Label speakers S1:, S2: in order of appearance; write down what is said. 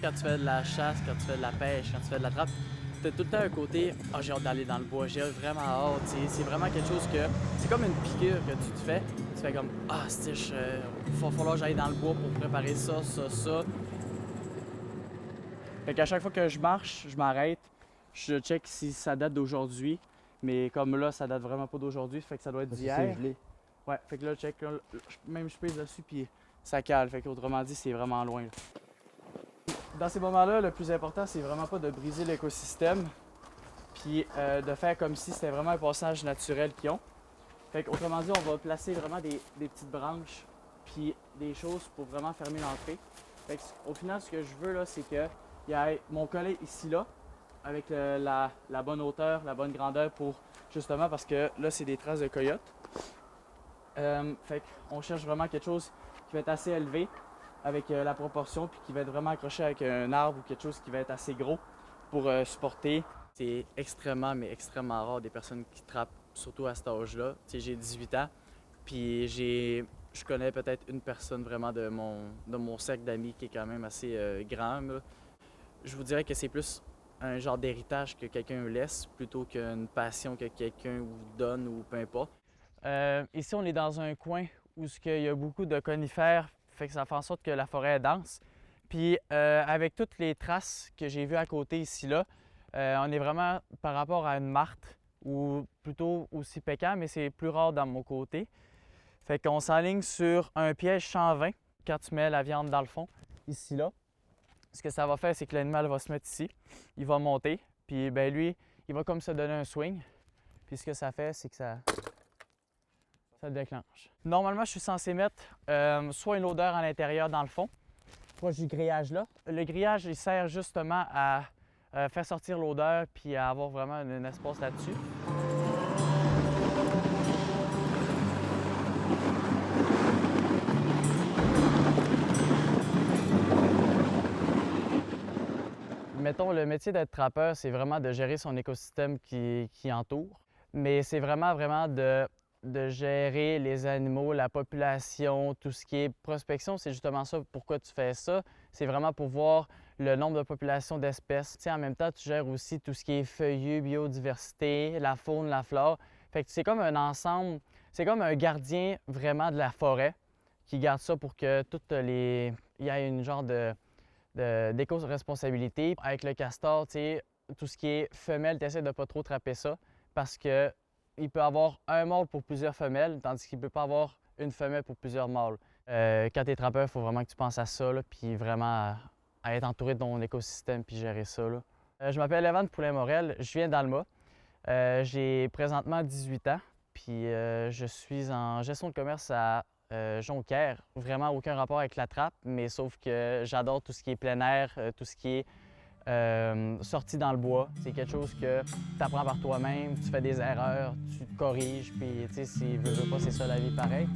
S1: quand tu fais de la chasse, quand tu fais de la pêche, quand tu fais de la trappe, t'as tout le temps un côté « Ah, j'ai hâte d'aller dans le bois, j'ai vraiment hâte ». C'est vraiment quelque chose que... C'est comme une piqûre que tu te fais. Tu fais comme « Ah, stiche, il va falloir que j'aille dans le bois pour préparer ça, ça, ça ». Fait qu'à chaque fois que je marche, je m'arrête, je check si ça date d'aujourd'hui. Mais comme là, ça date vraiment pas d'aujourd'hui, fait que ça doit être
S2: Parce que
S1: d'hier.
S2: c'est gelé.
S1: Ouais, fait que là, check, là, même je pèse dessus, puis ça cale. Fait qu'autrement dit, c'est vraiment loin. Là. Dans ces moments-là, le plus important, c'est vraiment pas de briser l'écosystème, puis de faire comme si c'était vraiment un passage naturel qu'ils ont. Fait qu'autrement dit, on va placer vraiment des petites branches, puis des choses pour vraiment fermer l'entrée. Fait qu'au final, ce que je veux, là, c'est qu'il y ait mon collet ici, là, avec la bonne hauteur, la bonne grandeur pour, justement, parce que là, c'est des traces de coyotes. Fait qu'on cherche vraiment quelque chose qui va être assez élevé avec la proportion puis qui va être vraiment accroché avec un arbre ou quelque chose qui va être assez gros pour supporter. C'est extrêmement, mais extrêmement rare des personnes qui trappent, surtout à cet âge-là. Tu sais, j'ai 18 ans, puis je connais peut-être une personne vraiment de mon cercle d'amis qui est quand même assez grand. Là. Je vous dirais que c'est plus un genre d'héritage que quelqu'un laisse plutôt qu'une passion que quelqu'un vous donne ou peu importe. Ici, on est dans un coin où il y a beaucoup de conifères, fait que ça fait en sorte que la forêt est dense. Puis avec toutes les traces que j'ai vues à côté ici, là, on est vraiment par rapport à une martre ou plutôt aussi pécan, mais c'est plus rare dans mon côté. Fait qu'on s'enligne sur un piège 120 quand tu mets la viande dans le fond, ici là. Ce que ça va faire, c'est que l'animal va se mettre ici, il va monter, puis ben lui, il va comme se donner un swing. Puis ce que ça fait, c'est que ça le déclenche. Normalement, je suis censé mettre soit une odeur à l'intérieur dans le fond, proche du grillage là. Le grillage, il sert justement à faire sortir l'odeur puis à avoir vraiment un espace là-dessus. Mettons, le métier d'être trappeur, c'est vraiment de gérer son écosystème qui entoure. Mais c'est vraiment de gérer les animaux, la population, tout ce qui est prospection. C'est justement ça pourquoi tu fais ça. C'est vraiment pour voir le nombre de populations d'espèces. En même temps, tu gères aussi tout ce qui est feuillu, biodiversité, la faune, la flore. Fait que c'est comme un ensemble, c'est comme un gardien vraiment de la forêt qui garde ça pour que toutes les... il y ait une genre d'éco-responsabilité. Avec le castor, tout ce qui est femelle, tu essaies de ne pas trop trapper ça parce que il peut avoir un mâle pour plusieurs femelles, tandis qu'il ne peut pas avoir une femelle pour plusieurs mâles. Quand tu es trappeur, il faut vraiment que tu penses à ça, là, puis vraiment à être entouré de ton écosystème puis gérer ça. Là. Je m'appelle Evan Poulin-Morel, je viens d'Alma. J'ai présentement 18 ans, puis je suis en gestion de commerce à Jonquière. Vraiment aucun rapport avec la trappe, mais sauf que j'adore tout ce qui est plein air, tout ce qui est sorti dans le bois. C'est quelque chose que tu apprends par toi-même, tu fais des erreurs, tu te corriges, puis tu sais, si veux pas, c'est ça la vie pareil.